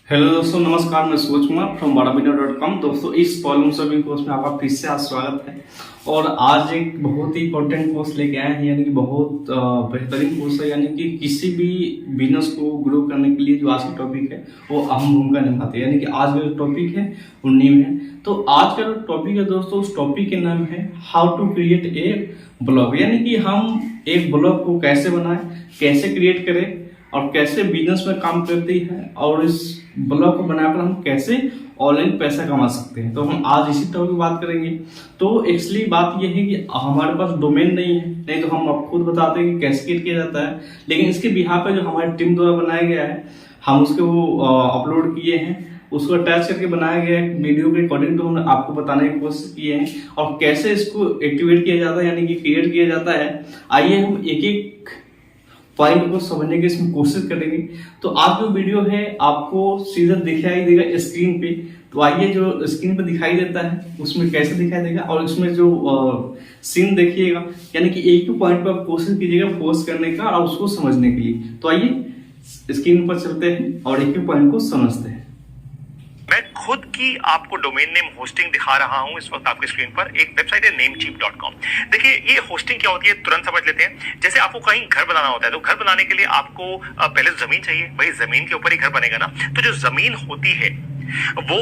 Hello दोस्तों, नमस्कार। मैं सूरज कुमार फ्रॉम badavinod.com। दोस्तों, इस प्रॉब्लम सॉल्विंग कोर्स में आपका फिर से आज स्वागत है। और आज एक बहुत ही इंपॉर्टेंट कोर्स लेके आए हैं, यानी कि बहुत बेहतरीन कोर्स है। यानी कि किसी भी बिजनेस को ग्रो करने के लिए जो आज का टॉपिक है वो अहम भूमिका निभाती है। यानी कि आज का जो टॉपिक है वो न्यू है। तो आज का जो टॉपिक है दोस्तों, उस टॉपिक के नाम है how to create a blog. यानी कि हम एक ब्लॉग को कैसे बनाएं, कैसे क्रिएट करें और कैसे बिजनेस में काम करती है, और इस ब्लॉग को बनाकर हम कैसे ऑनलाइन पैसा कमा सकते हैं। तो हम आज इसी टॉपिक की बात करेंगे। तो एक्चुअली बात यह है कि हमारे पास डोमेन नहीं है, नहीं तो हम आपको खुद बताते हैं कि कैसे क्रिएट किया जाता है। लेकिन इसके बिहाफ पे जो हमारी टीम द्वारा बनाया गया है, हम उसके वो अपलोड किए हैं, उसको अटैच करके बनाया गया है वीडियो के अकॉर्डिंग। तो हमने आपको बताने की कोशिश की है और कैसे इसको एक्टिवेट किया जाता है, यानी कि क्रिएट किया जाता है। आइए हम एक एक पॉइंट को समझने की इसमें कोशिश करेंगे। तो आज जो वीडियो है आपको सीधा दिखाई देगा स्क्रीन पे। तो आइए, जो स्क्रीन पे दिखाई देता है उसमें कैसे दिखाई देगा, और इसमें जो सीन देखिएगा, यानी कि एक ही पॉइंट पर आप कोशिश कीजिएगा फोकस करने का और उसको समझने के लिए। तो आइए स्क्रीन पर चलते हैं और एक ही पॉइंट को समझते हैं। मैं खुद की आपको डोमेन नेम होस्टिंग दिखा रहा हूं इस वक्त आपके स्क्रीन पर। एक वेबसाइट है namecheap.com। देखिए, ये होस्टिंग क्या होती है तुरंत समझ लेते हैं। जैसे आपको कहीं घर बनाना होता है, तो घर बनाने के लिए आपको पहले जमीन चाहिए। भाई, जमीन के ऊपर ही घर बनेगा ना। तो जो जमीन होती है वो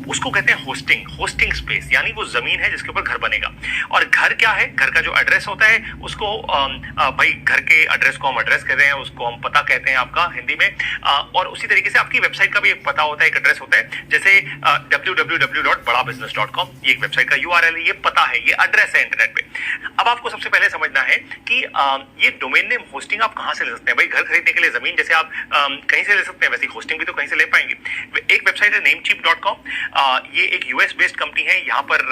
उसको कहते हैं होस्टिंग स्पेस, यानी वो जमीन है जिसके ऊपर घर बनेगा। और घर क्या है? घर का जो एड्रेस होता है उसको भाई घर के एड्रेस को हम एड्रेस कहते हैं, उसको हम पता कहते हैं आपका हिंदी में। और उसी तरीके से आपकी वेबसाइट का भी एक पता होता है, एक एड्रेस होता है। जैसे www.badabusiness.com, ये एक वेबसाइट का URL है, ये पता है, ये एड्रेस है इंटरनेट पे। अब आपको सबसे पहले समझना है कि ये डोमेन नेम होस्टिंग आप कहां से ले सकते हैं। भाई, घर खरीदने के लिए जमीन जैसे आप कहीं से ले सकते हैं, वैसे होस्टिंग भी तो कहीं से ले पाएंगे। एक वेबसाइट है namecheap.com। ये एक US बेस्ड कंपनी है। यहाँ पर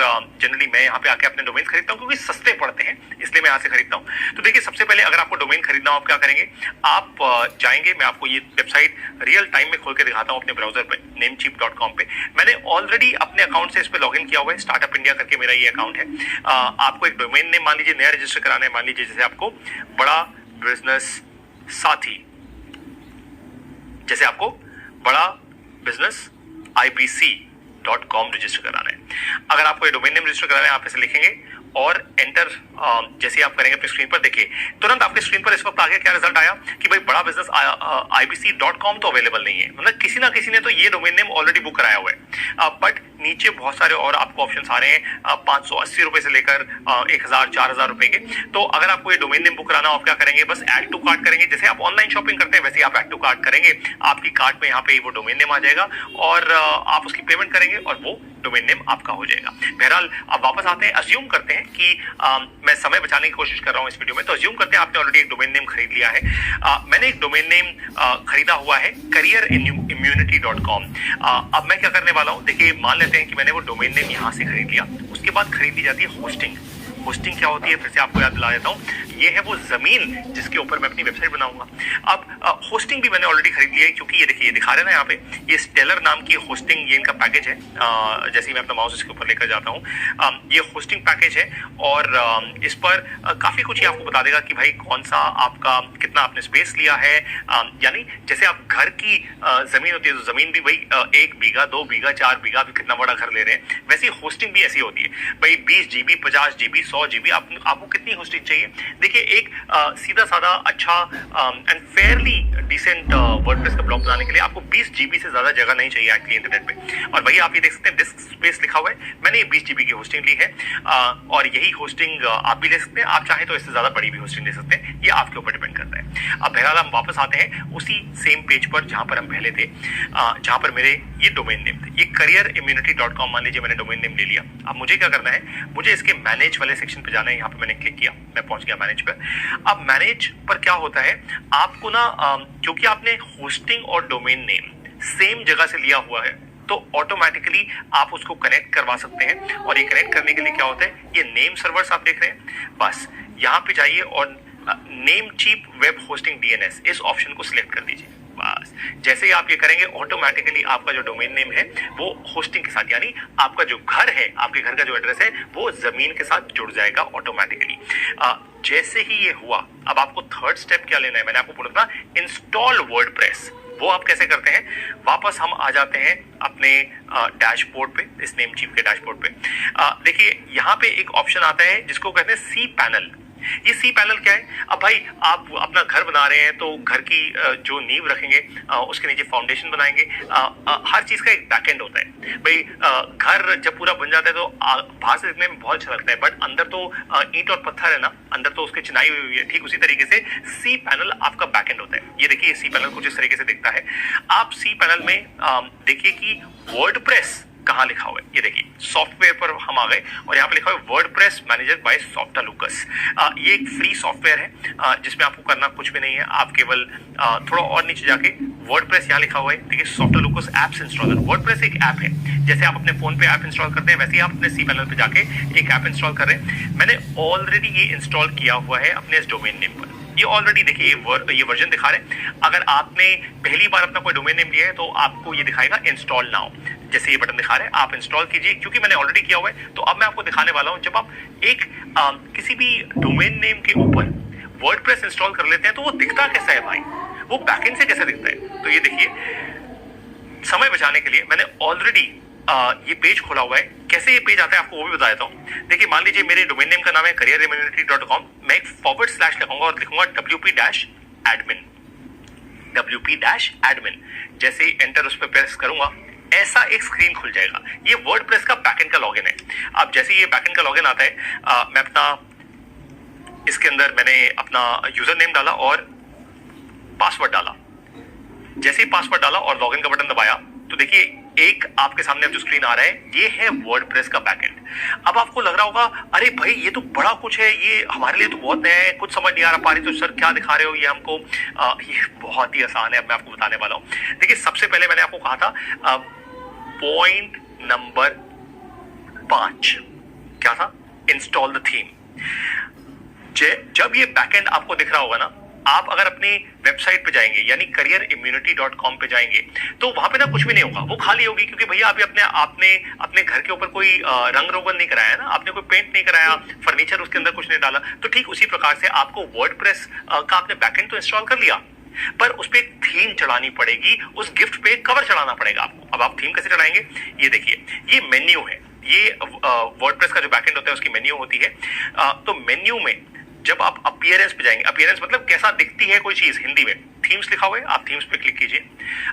जनरली मैं यहाँ पे आके अपने डोमेन खरीदता हूँ क्योंकि सस्ते पड़ते हैं, इसलिए मैं यहाँ से खरीदता हूँ। तो देखिए, सबसे पहले अगर आपको डोमेन खरीदना हो, आप क्या करेंगे? आप जाएंगे, मैं आपको ये वेबसाइट रियल टाइम में खोल के दिखाता हूँ अपने ब्राउजर पे, namecheap.com पे। मैंने ऑलरेडी अपने अकाउंट से इस पे लॉगिन किया हुआ है, स्टार्टअप इंडिया करके मेरा ये अकाउंट है। आपको एक डोमेन नेम मान लीजिए नया रजिस्टर कराना है। मान लीजिए जैसे आपको बड़ा बिजनेस साथी, जैसे आपको बड़ा बिजनेस ibc.com रजिस्टर कराना है। अगर आपको ये डोमेन नेम रजिस्टर कराना है, आप इसे लिखेंगे और एंटर जैसे आप करेंगे अपनी स्क्रीन पर, देखिए तुरंत आपके स्क्रीन पर इस वक्त आगे क्या रिजल्ट आया कि भाई बड़ा बिजनेस ibc.com तो अवेलेबल नहीं है। मतलब किसी ना किसी ने तो ये डोमेन नेम ऑलरेडी बुक कराया हुआ है। बट नीचे बहुत सारे और आपको ऑप्शंस आ रहे हैं, 580 रुपए से लेकर 1000 4000 रुपए के। तो अगर आपको ये डोमेन नेम बुक कराना हो, आप क्या करेंगे? बस ऐड टू कार्ट करेंगे। जैसे आप ऑनलाइन शॉपिंग करते हैं वैसे आप ऐड टू कार्ट करेंगे। आपकी कार्ट में यहाँ पे वो डोमेन नेम आ जाएगा और आप उसकी पेमेंट करेंगे और वो डोमेन नेम आपका हो जाएगा। बहरहाल, अब वापस आते हैं। अज्यूम करते हैं कि मैं समय बचाने की कोशिश कर रहा हूं इस वीडियो में। तो अज्यूम करते हैं आपने ऑलरेडी एक डोमेन नेम खरीद लिया है। मैंने एक डोमेन नेम खरीदा हुआ है careerimmunity.com। अब मैं क्या करने वाला हूं, देखिए मान लेते हैं कि मैंने वो डोमेन नेम यहां से खरीद लिया। उसके बाद खरीद ली जाती है होस्टिंग। होस्टिंग क्या होती है, फिर से आपको याद दिला देता हूं। ये है वो जमीन जिसके ऊपर मैं अपनी वेबसाइट बनाऊंगा। अब होस्टिंग भी मैंने ऑलरेडी खरीद लिया है, क्योंकि ये देखिए, ये दिखा रहे हैं ना यहाँ पे, ये स्टेलर नाम की होस्टिंग, ये इनका पैकेज है। जैसे ही मैं अपना माउस इसके ऊपर लेकर जाता हूँ, ये होस्टिंग पैकेज है और इस पर काफी कुछ ही आपको बता देगा कि भाई कौन सा आपका, कितना आपने स्पेस लिया है। यानी जैसे आप घर की जमीन होती है तो जमीन भी भाई 1 बीघा 2 बीघा 4 बीघा भी कितना बड़ा घर ले रहे हैं, वैसे होस्टिंग भी ऐसी होती है। भाई 20 GB 50 GB 100 GB आपको कितनी होस्टिंग चाहिए? देखिए, एक सीधा साधा अच्छा एंड फेयरली डिसेंट वर्डप्रेस का ब्लॉग बनाने के लिए आपको 20 GB से ज्यादा जगह नहीं चाहिए एक्चुअली इंटरनेट पे। और वही आप ये देख सकते हैं, डिस्क स्पेस लिखा हुआ है। मैंने ये 20 GB की होस्टिंग ली है और यही होस्टिंग आप भी ले सकते हैं। आप चाहें तो इससे ज्यादा बड़ी भी होस्टिंग ले सकते हैं, ये आपके ऊपर डिपेंड करता है। अब बहरहाल हम वापस आते हैं उसी सेम पेज पर जहां पर हम पहले थे, जहां पर मेरे ये डोमेन नेम थे। ये careerimmunity.com मान लीजिए मैंने डोमेन नेम ले लिया। अब मुझे क्या करना है, मुझे इसके मैनेज वाले सेक्शन पे जाना है। यहाँ पे मैंने क्लिक किया, मैं पहुंच गया मैनेज पर। अब मैनेज पर क्या होता है, आपको ना क्योंकि आपने होस्टिंग और डोमेन नेम सेम जगह से लिया हुआ है, तो ऑटोमेटिकली आप उसको कनेक्ट करवा सकते हैं। और ये कनेक्ट करने के लिए क्या होता है, ये नेम सर्वर्स आप देख रहे हैं, बस यहाँ पे जाइए और नेमचीप वेब होस्टिंग DNS इस ऑप्शन को सिलेक्ट कर दीजिए। बस जैसे ही आप ये करेंगे, ऑटोमेटिकली आपका जो डोमेन नेम है वो होस्टिंग के साथ, यानी आपका जो घर है, आपके घर का जो एड्रेस है वो जमीन के साथ जुड़ जाएगा ऑटोमेटिकली। जैसे ही ये हुआ, अब आपको थर्ड स्टेप क्या लेना है, मैंने आपको बोला था इंस्टॉल वर्डप्रेस। वो आप कैसे करते हैं? वापस हम आ जाते हैं अपने डैशबोर्ड पे, इस नेमचीफ के डैशबोर्ड पे। देखिए यहाँ पे एक ऑप्शन आता है जिसको कहते हैं सी पैनल। ये सी पैनल क्या है? अब भाई आप अपना घर बना रहे हैं तो घर की जो नींव रखेंगे उसके नीचे फाउंडेशन बनाएंगे। हर चीज का एक बैकएंड होता है भाई। घर जब पूरा बन जाता है तो बाहर से दिखने में बहुत अच्छा लगता है, बट अंदर तो ईंट और पत्थर है ना, अंदर तो उसकी चिनाई हुई है। ठीक उसी तरीके से सी पैनल आपका बैकएंड होता है। ये देखिए सी पैनल कुछ इस तरीके से दिखता है। आप सी पैनल में देखिए कि वर्डप्रेस कहाँ लिखा हुआ है। ये देखिए सॉफ्टवेयर पर हम आ गए और यहाँ पे लिखा हुआ है वर्डप्रेस मैनेजर बाय सॉफ्टालूकस। ये एक फ्री सॉफ्टवेयर है जिसमें आपको करना कुछ भी नहीं है। आप केवल थोड़ा और नीचे जाके वर्डप्रेस यहाँ लिखा हुआ है, देखिए सॉफ्टालूकस एप्स इंस्टॉलर। वर्डप्रेस एक ऐप है, जैसे आप अपने फोन पे ऐप इंस्टॉल करते हैं वैसे ही आप अपने सी पैनल पे जाके एक ऐप इंस्टॉल कर रहे हैं। मैंने ऑलरेडी ये इंस्टॉल किया हुआ है अपने इस डोमेन नेम पर। ये ऑलरेडी देखिए ये वर्जन दिखा रहे हैं। अगर आपने पहली बार अपना कोई डोमेन नेम लिया है तो आपको ये दिखाएगा इंस्टॉल नाउ, जैसे ये बटन दिखा रहे हैं आप इंस्टॉल कीजिए। क्योंकि मैंने ऑलरेडी किया हुआ है तो अब मैं आपको दिखाने वाला हूं, जब आप एक किसी भी डोमेन नेम के ऊपर वर्डप्रेस इंस्टॉल कर लेते हैं तो वो दिखता कैसा है भाई, वो बैकएंड से कैसे दिखता है। तो ये देखिए समय बचाने के लिए मैंने ऑलरेडी ये पेज खोला हुआ है। कैसे ये पेज आता है आपको वो भी बता देता हूं। देखिए मान लीजिए मेरे डोमेन नेम का नाम है careerimmunity.com। मैं एक / लगाऊंगा और लिखूंगा wp-admin। wp-admin जैसे ही एंटर उस पर प्रेस करूंगा ऐसा एक स्क्रीन खुल जाएगा। ये वर्डप्रेस का बैकएंड का लॉगिन है। अब जैसे ये बैकएंड का लॉगिन आता है मैं अपना इसके अंदर मैंने अपना यूजर नेम डाला और पासवर्ड डाला। जैसे ही पासवर्ड डाला और लॉगिन का बटन दबाया तो देखिए एक आपके सामने अब जो स्क्रीन आ रहा है ये है वर्डप्रेस का बैकएंड। अब आपको लग रहा होगा अरे भाई ये तो बड़ा कुछ है, ये हमारे लिए तो बहुत नया है, कुछ समझ नहीं आ रहा पारी, तो सर क्या दिखा रहे हो ये हमको। ये बहुत ही आसान है, अब मैं आपको बताने वाला हूं। देखिए सबसे पहले मैंने आपको कहा था पॉइंट नंबर 5 क्या था? Install the theme. जब ये बैकएंड आपको दिख रहा होगा ना, आप अगर अपनी वेबसाइट पे जाएंगे यानी careerimmunity.com पे जाएंगे तो वहां पे ना कुछ भी नहीं होगा, वो खाली होगी। क्योंकि भैया अभी आपने घर के ऊपर कोई रंग रोगन नहीं कराया ना, आपने कोई पेंट नहीं कराया, फर्नीचर उसके अंदर कुछ नहीं डाला। तो ठीक उसी प्रकार से आपको वर्डप्रेस का आपने बैकएंड तो इंस्टॉल कर लिया, पर उस पर एक थीम चढ़ानी पड़ेगी, उस गिफ्ट पे कवर चढ़ाना पड़ेगा आपको। अब आप थीम कैसे चढ़ाएंगे? ये देखिए ये मेन्यू है, ये वर्डप्रेस का जो बैकएंड होता है उसकी मेन्यू होती है। तो मेन्यू में जब आप अपीयरेंस पे जाएंगे, अपीयरेंस मतलब कैसा दिखती है कोई चीज, हिंदी में थीम्स लिखा हुआ है, आप थीम्स पे क्लिक कीजिए।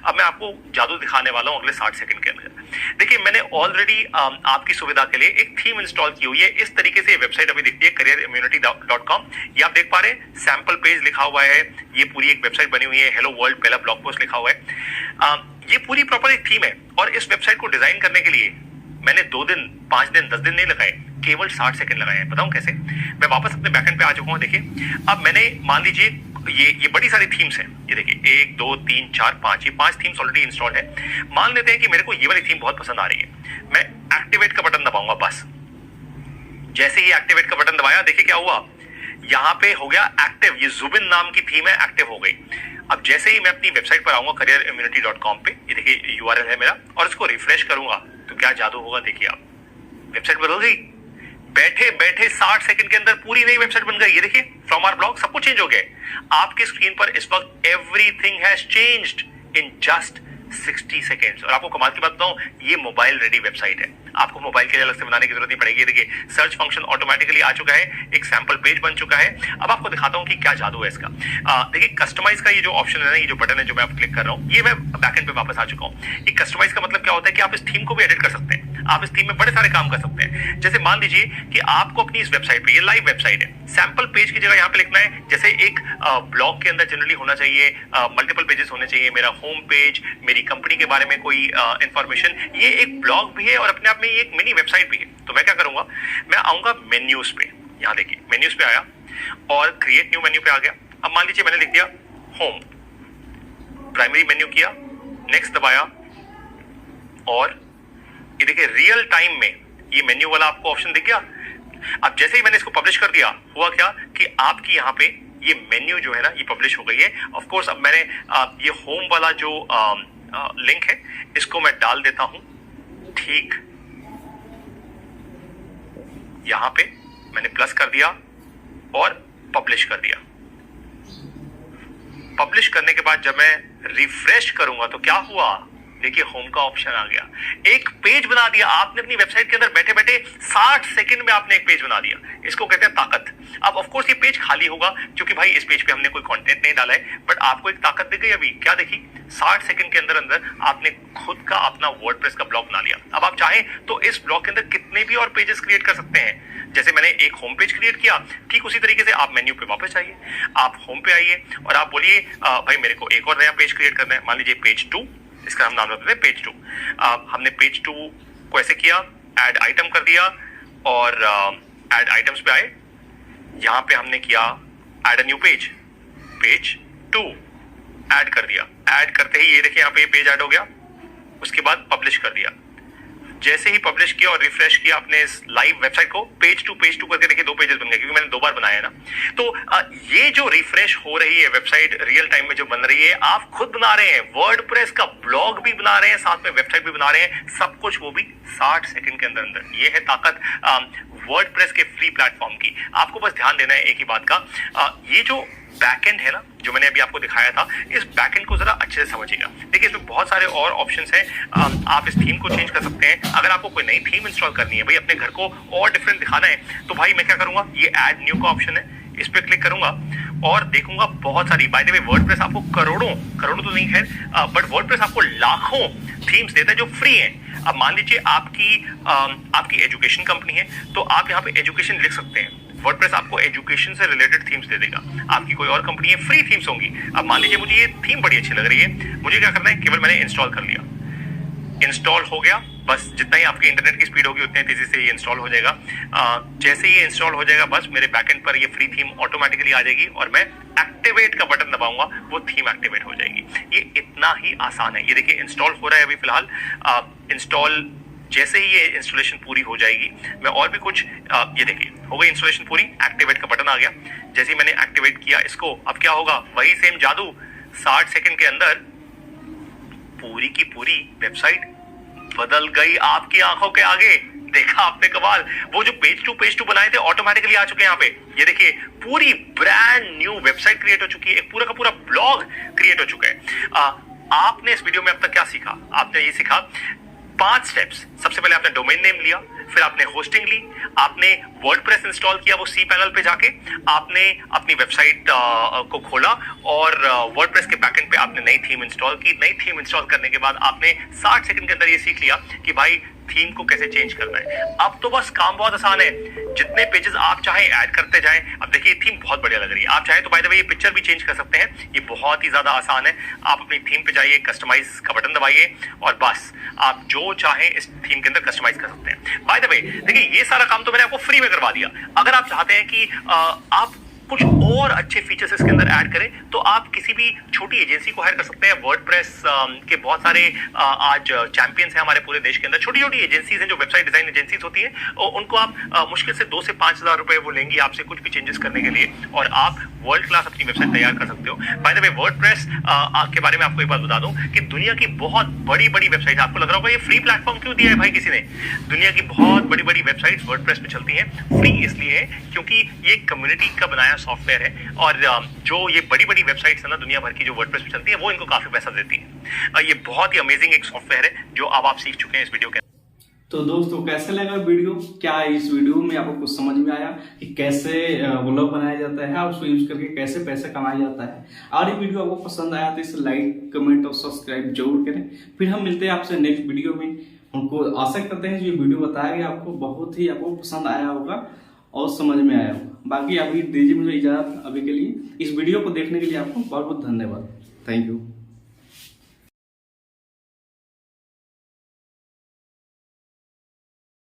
अब मैं आपको जादू दिखाने वाला हूं अगले 60 सेकंड के अंदर। देखिए मैंने ऑलरेडी आपकी सुविधा के लिए एक थीम इंस्टॉल की हुई है। इस तरीके से वेबसाइट अभी दिखती है careerimmunity.com। ये आप देख पा रहे हैं, सैंपल पेज लिखा हुआ है, ये पूरी एक वेबसाइट बनी हुई है, हेलो वर्ल्ड पहला ब्लॉग पोस्ट लिखा हुआ है। ये पूरी प्रॉपर एक थीम है और इस वेबसाइट को डिजाइन करने के लिए मैंने 2 दिन 5 दिन 10 दिन नहीं लगाए, केवल 60 सेकंड लगाए हैं। बताऊं कैसे? मैं वापस अपने बैकएंड पे आ चुका हूं। देखिए अब मैंने मान लीजिए ये बड़ी सारी थीम्स हैं, ये देखिए 1 2 3 4 5, ये 5 थीम्स ऑलरेडी इंस्टॉल्ड है। मान लेते हैं कि मेरे को ये वाली थीम बहुत पसंद आ रही है, मैं एक्टिवेट का बटन दबाऊंगा बस। जैसे ही एक्टिवेट का बटन दबाया देखिए क्या हुआ, यहाँ पे हो गया एक्टिव। ये जुबिन नाम की थीम है, एक्टिव हो गई। अब जैसे ही मैं अपनी वेबसाइट पर आऊंगा careerimmunity.com पे, ये देखिए URL है मेरा, और इसको रिफ्रेश करूंगा तो क्या जादू होगा देखिए आप, वेबसाइट बदल गई। बैठे बैठे 60 सेकंड के अंदर पूरी नई वेबसाइट बन गई। ये देखिए फ्रॉम आवर ब्लॉग सब कुछ चेंज हो गया। आपकी स्क्रीन पर इस वक्त everything has changed in just 60 seconds. और आपको कमाल की बात बताऊं, ये मोबाइल रेडी वेबसाइट है, आपको मोबाइल के लिए अलग से बनाने की जरूरत नहीं पड़ेगी। देखिए सर्च फंक्शन ऑटोमेटिकली आ चुका है, एक सैंपल पेज बन चुका है। अब आपको दिखाता हूं कि क्या जादू है इसका। देखिए कस्टमाइज का ये जो ऑप्शन है ना, ये जो बटन है जो मैं आप क्लिक कर रहा हूं, ये मैं बैकएंड पे वापस आ चुका हूं। ये कस्टमाइज का मतलब क्या होता है कि आप इस थीम को भी एडिट कर सकते हैं, आप इस थीम में बड़े सारे काम कर सकते हैं। जैसे मान लीजिए कि आपको अपनी इस वेबसाइट पे, ये लाइव वेबसाइट है, सैंपल पेज की जगह यहाँ पे लिखना है, जैसे एक ब्लॉग के अंदर जनरली होना चाहिए मल्टीपल पेजेस होने चाहिए, मेरा होम पेज, मेरी कंपनी के बारे में कोई इंफॉर्मेशन, ये एक ब्लॉग भी है और अपने आप में ये एक मिनी वेबसाइट भी है। तो मैं क्या करूंगा, मैं आऊंगा मेन्यूज पे, यहाँ देखिए मेन्यूज पे आया और क्रिएट न्यू मेन्यू पे आ गया। अब मान लीजिए मैंने लिख दिया होम, प्राइमरी मेन्यू किया, नेक्स्ट दबाया और ये देखिए रियल टाइम में ये मेन्यू वाला आपको ऑप्शन दिख गया। अब जैसे ही मैंने इसको पब्लिश कर दिया, हुआ क्या कि आपकी यहाँ पे ये मेन्यू जो है ना, ये पब्लिश हो गई है। ऑफ कोर्स अब मैंने ये होम वाला जो लिंक है इसको मैं डाल देता हूं, ठीक यहां पे मैंने प्लस कर दिया और पब्लिश कर दिया। पब्लिश करने के बाद जब मैं रिफ्रेश करूंगा तो क्या हुआ, देखिए होम का ऑप्शन आ गया, एक पेज बना दिया आपने अपनी वेबसाइट के अंदर बैठे बैठे 60 सेकंड में आपने एक पेज बना दिया। इसको कहते हैं ताकत। अब ऑफ कोर्स ये पेज खाली होगा क्योंकि भाई इस पेज पे हमने कोई कंटेंट नहीं डाला है, बट आपको एक ताकत दिख गई अभी, क्या देखी, 60 सेकंड के अंदर अंदर आपने खुद का अपना वर्डप्रेस का ब्लॉग बना लिया। अब आप चाहें तो इस ब्लॉग के अंदर कितने भी और पेजेस क्रिएट कर सकते हैं। जैसे मैंने एक होम पेज क्रिएट किया, ठीक उसी तरीके से आप मेन्यू पे वापस आइए, आप होम पे आइए और आप बोलिए भाई मेरे को एक और नया पेज क्रिएट करना है, मान लीजिए पेज 2, इसका हम नाम रखते हैं पेज 2। हमने पेज 2 को ऐसे किया, ऐड आइटम कर दिया और ऐड आइटम्स पे आए, यहां पे हमने किया add a new page, page 2 add कर दिया। ऐड करते ही ये देखिए यहाँ पे पेज ऐड हो गया। उसके बाद पब्लिश कर दिया। जैसे ही पब्लिश किया और रिफ्रेश किया अपने इस लाइव वेबसाइट को, पेज टू करके देखिए 2 पेजेस बन गए, क्योंकि मैंने 2 बार बनाया है ना। तो ये जो रिफ्रेश हो रही है वेबसाइट रियल टाइम में जो बन रही है, आप खुद बना रहे हैं, वर्डप्रेस का ब्लॉग भी बना रहे हैं, साथ में वेबसाइट भी बना रहे हैं, सब कुछ वो भी 60 सेकंड के अंदर अंदर। ये है ताकत वर्डप्रेस के फ्री प्लेटफॉर्म की। आपको बस ध्यान देना है एक ही बात का, ये जो बैकएंड है ना जो मैंने अभी आपको दिखाया था, इस बैकएंड को जरा अच्छे से समझिएगा। देखिए इसमें बहुत सारे और ऑप्शंस हैं। आप इस थीम को चेंज कर सकते हैं। अगर आपको कोई नई थीम इंस्टॉल करनी है, भाई अपने घर को और डिफरेंट दिखाना है, तो भाई मैं क्या करूंगा, ये ऐड न्यू का ऑप्शन है, इस पे क्लिक करूंगा और देखूंगा बहुत सारी। बाय द वे वर्डप्रेस आपको करोड़ों तो नहीं है, बट वर्डप्रेस आपको लाखों थीम्स देता है जो फ्री हैं। अब मान लीजिए आपकी एजुकेशन कंपनी है, तो आप यहाँ पे एजुकेशन लिख सकते हैं। वर्डप्रेस आपको एजुकेशन से रिलेटेड थीम्स दे देगा। आपकी कोई और कंपनी है, फ्री थीम्स होंगी। अब मान लीजिए मुझे ये थीम बड़ी अच्छी लग रही है, मुझे क्या करना है, केवल मैंने इंस्टॉल कर लिया, इंस्टॉल हो गया। बस जितना ही आपकी इंटरनेट की स्पीड होगी उतने तेजी से ये इंस्टॉल हो जाएगा। जैसे ही ये इंस्टॉल हो जाएगा, बस मेरे बैकएंड पर ये फ्री थीम ऑटोमेटिकली आ जाएगी और मैं एक्टिवेट का बटन दबाऊंगा, वो थीम एक्टिवेट हो जाएगी। ये इतना ही आसान है। ये देखिए इंस्टॉल हो रहा है अभी फिलहाल। इंस्टॉल जैसे ही ये इंस्टॉलेशन पूरी हो जाएगी, मैं और भी कुछ ये देखिए हो गई इंस्टॉलेशन पूरी, एक्टिवेट का बटन आ गया। जैसे ही मैंने एक्टिवेट किया इसको, अब क्या होगा, वही सेम जादू, 60 सेकंड के अंदर पूरी की पूरी वेबसाइट बदल गई आपकी आंखों के आगे। देखा आपने कमाल, वो जो पेज टू बनाए थे ऑटोमेटिकली आ चुके हैं यहाँ पे। ये देखिए पूरी ब्रांड न्यू वेबसाइट क्रिएट हो चुकी है, एक पूरा का पूरा ब्लॉग क्रिएट हो चुका है। आपने इस वीडियो में अब तक क्या सीखा, आपने ये सीखा 5 स्टेप्स। सबसे पहले आपने डोमेन नेम लिया, फिर आपने होस्टिंग ली, आपने वर्डप्रेस इंस्टॉल किया वो सी पैनल पे जाके, आपने अपनी वेबसाइट को खोला और वर्डप्रेस के बैकएंड पे आपने नई थीम इंस्टॉल की। नई थीम इंस्टॉल करने के बाद आपने 60 सेकंड के अंदर ये सीख लिया कि भाई थीम को कैसे चेंज करना है। अब तो बस काम बहुत आसान है, जितने पेजेस आप चाहें ऐड करते जाएं। अब देखिए थीम बहुत बढ़िया लग रही है, आप चाहें तो बाय द वे ये पिक्चर भी चेंज कर सकते हैं। ये बहुत ही ज्यादा आसान है। आप अपनी थीम पे जाइए, कस्टमाइज का बटन दबाइए और बस आप जो चाहें इस थीम के अंदर कस्टमाइज कर सकते हैं। बाय द वे देखिए ये सारा काम तो मैंने आपको फ्री में करवा दिया। अगर आप चाहते हैं कि आप कुछ और अच्छे फीचर्स इसके अंदर ऐड करें, तो आप किसी भी छोटी एजेंसी को हायर कर सकते हैं। वर्डप्रेस के बहुत सारे आज चैंपियंस हैं हमारे पूरे देश के अंदर। छोटी छोटी एजेंसीज हैं जो वेबसाइट डिजाइन एजेंसीज होती हैं, और उनको आप मुश्किल से 2 से 5 हजार रुपए वो लेंगी आपसे कुछ भी चेंजेस करने के लिए, और आप वर्ल्ड क्लास अपनी वेबसाइट तैयार कर सकते हो। बाय द वे वर्डप्रेस के बारे में आपको एक बात बता दूं कि दुनिया की बहुत बड़ी बड़ी वेबसाइट, आपको लग रहा होगा ये फ्री प्लेटफॉर्म क्यों दिया है भाई किसी ने, दुनिया की बहुत बड़ी बड़ी वेबसाइट्स वर्डप्रेस पे चलती हैं। फ्री इसलिए है क्योंकि ये कम्युनिटी का बनाया सॉफ्टवेयर है, और जो ये बड़ी बड़ी वेबसाइट्स है ना दुनिया भर की जो वर्डप्रेस पे चलती है, वो इनको काफी पैसा देती है। ये बहुत ही अमेजिंग एक सॉफ्टवेयर है जो अब आप सीख चुके हैं इस वीडियो के। तो दोस्तों कैसे लगा वीडियो, क्या इस वीडियो में आपको कुछ समझ में आया कि कैसे व्लॉग बनाया जाता है, उसको यूज करके कैसे पैसे कमाया जाता है। और ये वीडियो आपको पसंद आया तो इसे लाइक कमेंट और सब्सक्राइब जरूर करें। फिर हम मिलते हैं आपसे नेक्स्ट वीडियो में। हमको आशा करते हैं जो वीडियो बताया गया आपको बहुत ही आपको पसंद आया होगा और समझ में आया होगा। बाकी अभी दीजिए मुझे इजाजत अभी के लिए। इस वीडियो को देखने के लिए आपको बहुत बहुत धन्यवाद। Thank you.